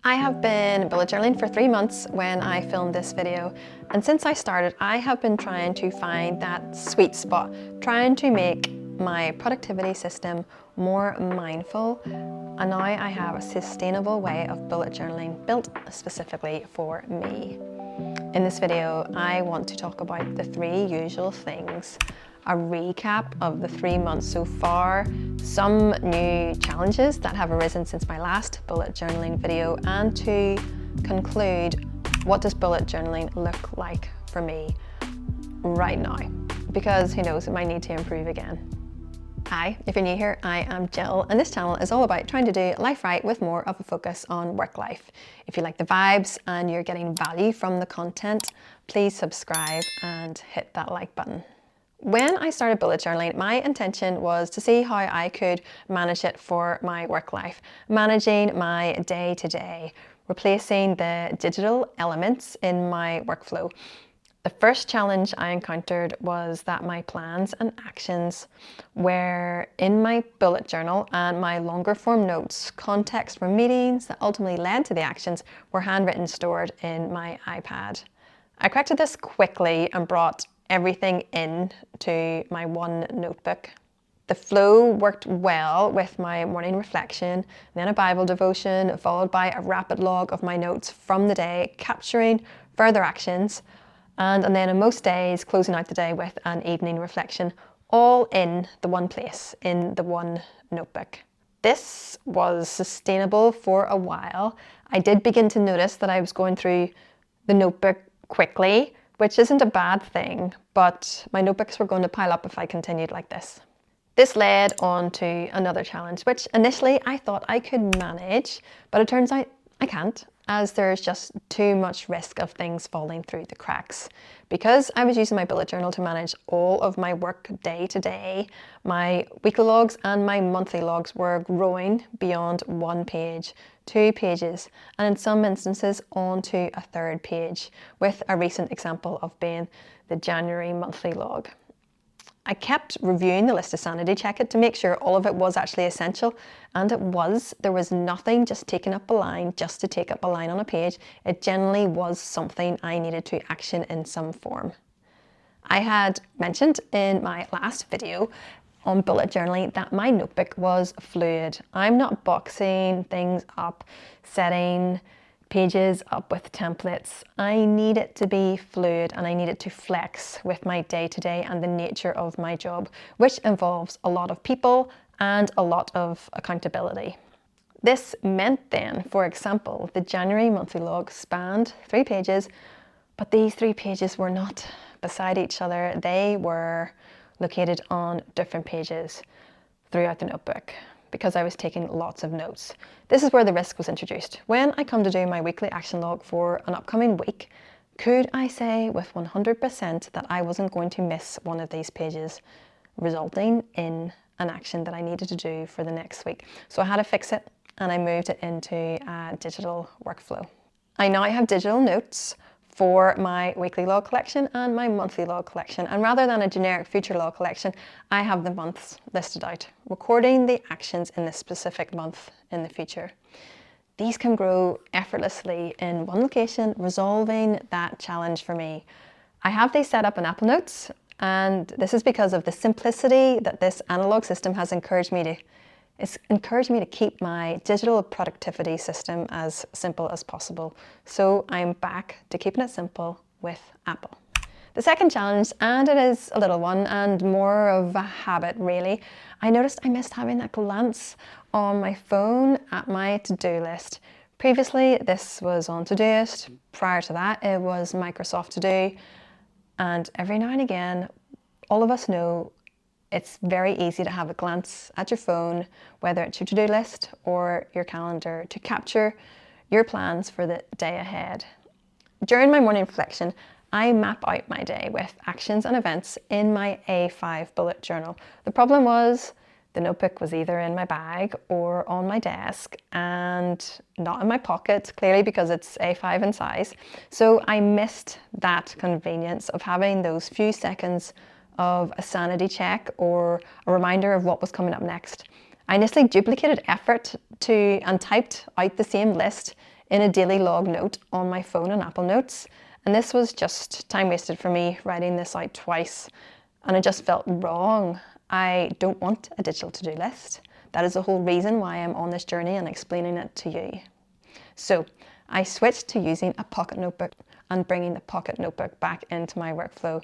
I have been bullet journaling for 3 months when I filmed this video, and since I started I have been trying to find that sweet spot, trying to make my productivity system more mindful, and now I have a sustainable way of bullet journaling built specifically for me. In this video I want to talk about the 3 usual things, a recap of the 3 months so far, some new challenges that have arisen since my last bullet journaling video, and to conclude, what does bullet journaling look like for me right now? Because who knows, it might need to improve again. Hi, if you're new here, I am Jill, and this channel is all about trying to do life right with more of a focus on work life. If you like the vibes and you're getting value from the content, please subscribe and hit that like button. When I started bullet journaling, my intention was to see how I could manage it for my work life, managing my day-to-day, replacing the digital elements in my workflow. The first challenge I encountered was that my plans and actions were in my bullet journal, and my longer form notes, context from meetings that ultimately led to the actions, were handwritten stored in my iPad. I corrected this quickly and brought everything into my one notebook. The flow worked well with my morning reflection, then a Bible devotion, followed by a rapid log of my notes from the day, capturing further actions, and then on most days closing out the day with an evening reflection, all in the one place, in the one notebook. This was sustainable for a while. I did begin to notice that I was going through the notebook quickly, which isn't a bad thing, but my notebooks were going to pile up if I continued like this. This led on to another challenge, which initially I thought I could manage, but it turns out I can't, as there's just too much risk of things falling through the cracks. Because I was using my bullet journal to manage all of my work day to day, my weekly logs and my monthly logs were growing beyond 1 page, 2 pages, and in some instances onto a 3rd page, with a recent example of being the January monthly log. I kept reviewing the list to sanity check it to make sure all of it was actually essential, and it was. There was nothing just taking up a line just to take up a line on a page. It generally was something I needed to action in some form. I had mentioned in my last video on bullet journaling that my notebook was fluid. I'm not boxing things up, setting pages up with templates. I need it to be fluid, and I need it to flex with my day-to-day and the nature of my job, which involves a lot of people and a lot of accountability. This meant then, for example, the January monthly log spanned 3 pages, but these 3 pages were not beside each other. They were located on different pages throughout the notebook, because I was taking lots of notes. This is where the risk was introduced. When I come to do my weekly action log for an upcoming week, could I say with 100% that I wasn't going to miss one of these pages, resulting in an action that I needed to do for the next week? So I had to fix it, and I moved it into a digital workflow. I now have digital notes for my weekly log collection and my monthly log collection, and rather than a generic future log collection, I have the months listed out, recording the actions in this specific month in the future. These can grow effortlessly in one location, resolving that challenge for me. I have these set up in Apple Notes, and this is because of the simplicity that this analog system has encouraged me to. It's encouraged me to keep my digital productivity system as simple as possible. So I'm back to keeping it simple with Apple. The second challenge, and it is a little one and more of a habit really, I noticed I missed having a glance on my phone at my to-do list. Previously, this was on Todoist. Prior to that, it was Microsoft To Do. And every now and again, all of us know it's very easy to have a glance at your phone, whether it's your to-do list or your calendar, to capture your plans for the day ahead. During my morning reflection, I map out my day with actions and events in my A5 bullet journal. The problem was the notebook was either in my bag or on my desk and not in my pocket, clearly because it's A5 in size. So I missed that convenience of having those few seconds of a sanity check or a reminder of what was coming up next. I initially duplicated effort and typed out the same list in a daily log note on my phone in Apple Notes. And this was just time wasted for me writing this out twice. And it just felt wrong. I don't want a digital to-do list. That is the whole reason why I'm on this journey and explaining it to you. So I switched to using a pocket notebook and bringing the pocket notebook back into my workflow.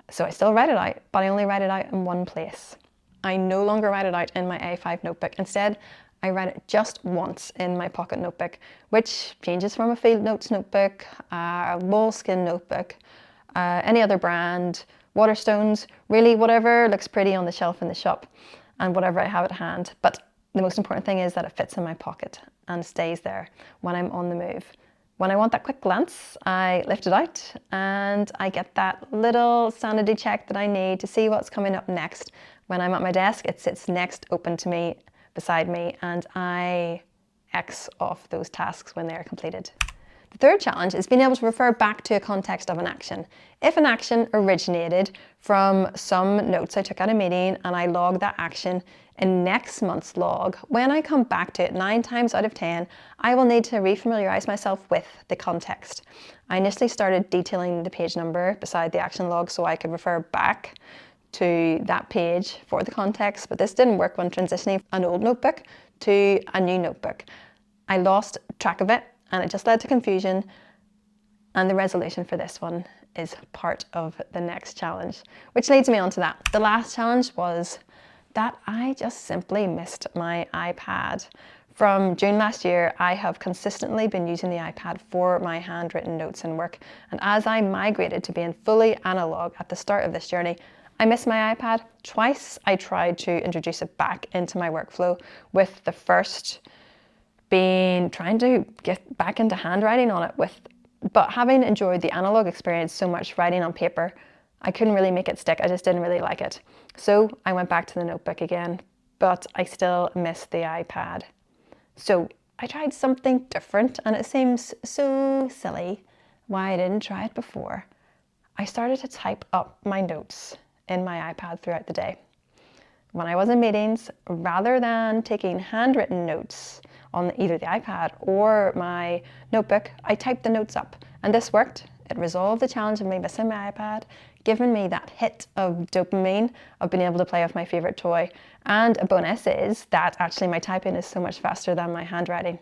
So I still write it out, but I only write it out in one place. I no longer write it out in my A5 notebook. Instead, I write it just once in my pocket notebook, which changes from a field notes notebook, a moleskin notebook, any other brand, Waterstones, really whatever looks pretty on the shelf in the shop and whatever I have at hand. But the most important thing is that it fits in my pocket and stays there when I'm on the move. When I want that quick glance, I lift it out and I get that little sanity check that I need to see what's coming up next. When I'm at my desk, it sits next open to me, beside me, and I X off those tasks when they're completed. The third challenge is being able to refer back to a context of an action. If an action originated from some notes I took at a meeting and I log that action in next month's log, when I come back to it 9 times out of 10, I will need to refamiliarize myself with the context. I initially started detailing the page number beside the action log so I could refer back to that page for the context, but this didn't work when transitioning an old notebook to a new notebook. I lost track of it and it just led to confusion, and the resolution for this one is part of the next challenge, which leads me on to that. The last challenge was that I just simply missed my iPad. From June last year, I have consistently been using the iPad for my handwritten notes and work, and as I migrated to being fully analog at the start of this journey, I missed my iPad. Twice I tried to introduce it back into my workflow, with the first being trying to get back into handwriting on it, but having enjoyed the analog experience so much writing on paper, I couldn't really make it stick. I just didn't really like it. So I went back to the notebook again, but I still missed the iPad. So I tried something different, and it seems so silly why I didn't try it before. I started to type up my notes in my iPad throughout the day. When I was in meetings, rather than taking handwritten notes on either the iPad or my notebook, I typed the notes up, and this worked. It resolved the challenge of me missing my iPad, giving me that hit of dopamine of being able to play with my favorite toy. And a bonus is that actually my typing is so much faster than my handwriting.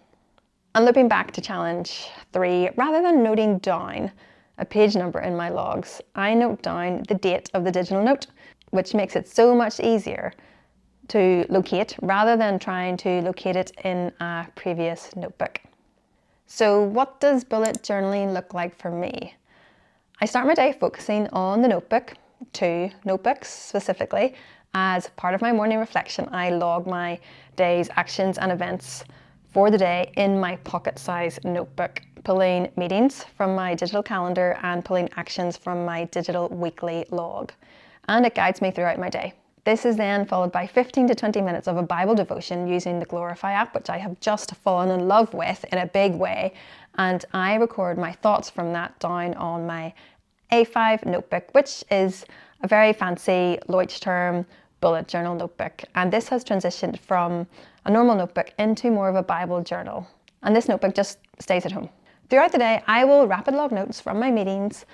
And looking back to challenge 3, rather than noting down a page number in my logs, I note down the date of the digital note, which makes it so much easier to locate rather than trying to locate it in a previous notebook. So what does bullet journaling look like for me? I start my day focusing on the notebook, 2 notebooks specifically. As part of my morning reflection, I log my day's actions and events for the day in my pocket-sized notebook, pulling meetings from my digital calendar and pulling actions from my digital weekly log. And it guides me throughout my day. This is then followed by 15 to 20 minutes of a Bible devotion using the Glorify app, which I have just fallen in love with in a big way. And I record my thoughts from that down on my A5 notebook, which is a very fancy Leuchtturm bullet journal notebook. And this has transitioned from a normal notebook into more of a Bible journal. And this notebook just stays at home. Throughout the day, I will rapid log notes from my meetings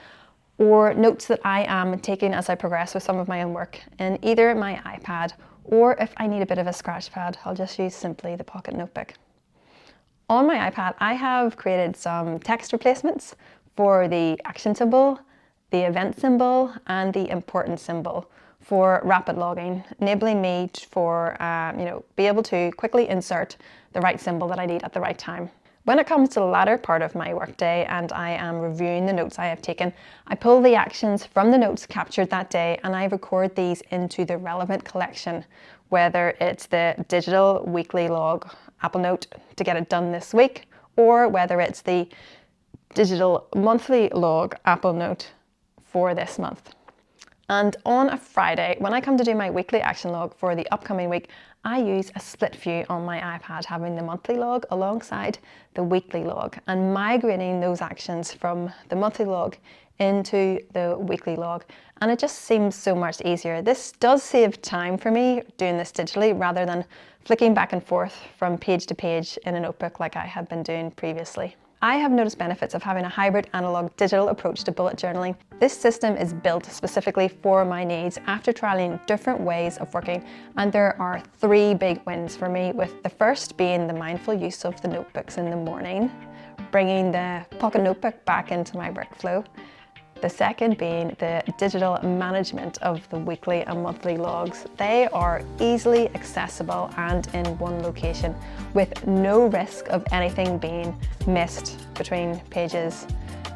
or notes that I am taking as I progress with some of my own work in either my iPad, or if I need a bit of a scratch pad, I'll just use simply the pocket notebook. On my iPad, I have created some text replacements for the action symbol, the event symbol, and the important symbol for rapid logging, enabling me for be able to quickly insert the right symbol that I need at the right time. When it comes to the latter part of my workday and I am reviewing the notes I have taken, I pull the actions from the notes captured that day and I record these into the relevant collection, whether it's the digital weekly log Apple Note to get it done this week, or whether it's the digital monthly log Apple Note for this month. And on a Friday, when I come to do my weekly action log for the upcoming week, I use a split view on my iPad, having the monthly log alongside the weekly log and migrating those actions from the monthly log into the weekly log, and it just seems so much easier. This does save time for me doing this digitally rather than flicking back and forth from page to page in a notebook like I had been doing previously. I have noticed benefits of having a hybrid analog digital approach to bullet journaling. This system is built specifically for my needs after trialing different ways of working, and there are 3 big wins for me, with the first being the mindful use of the notebooks in the morning, bringing the pocket notebook back into my workflow. The second being the digital management of the weekly and monthly logs. They are easily accessible and in one location with no risk of anything being missed between pages.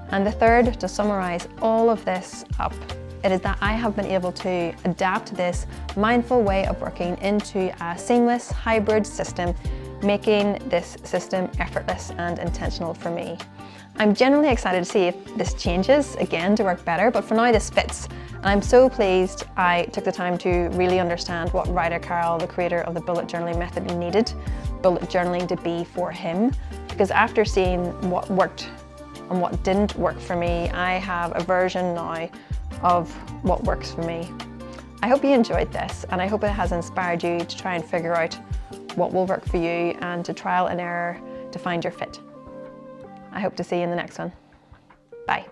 And the third, to summarize all of this up, it is that I have been able to adapt this mindful way of working into a seamless hybrid system, making this system effortless and intentional for me. I'm genuinely excited to see if this changes again to work better, but for now this fits. And I'm so pleased I took the time to really understand what Ryder Carroll, the creator of the bullet journaling method, needed bullet journaling to be for him. Because after seeing what worked and what didn't work for me, I have a version now of what works for me. I hope you enjoyed this, and I hope it has inspired you to try and figure out what will work for you and to trial and error to find your fit. I hope to see you in the next one. Bye.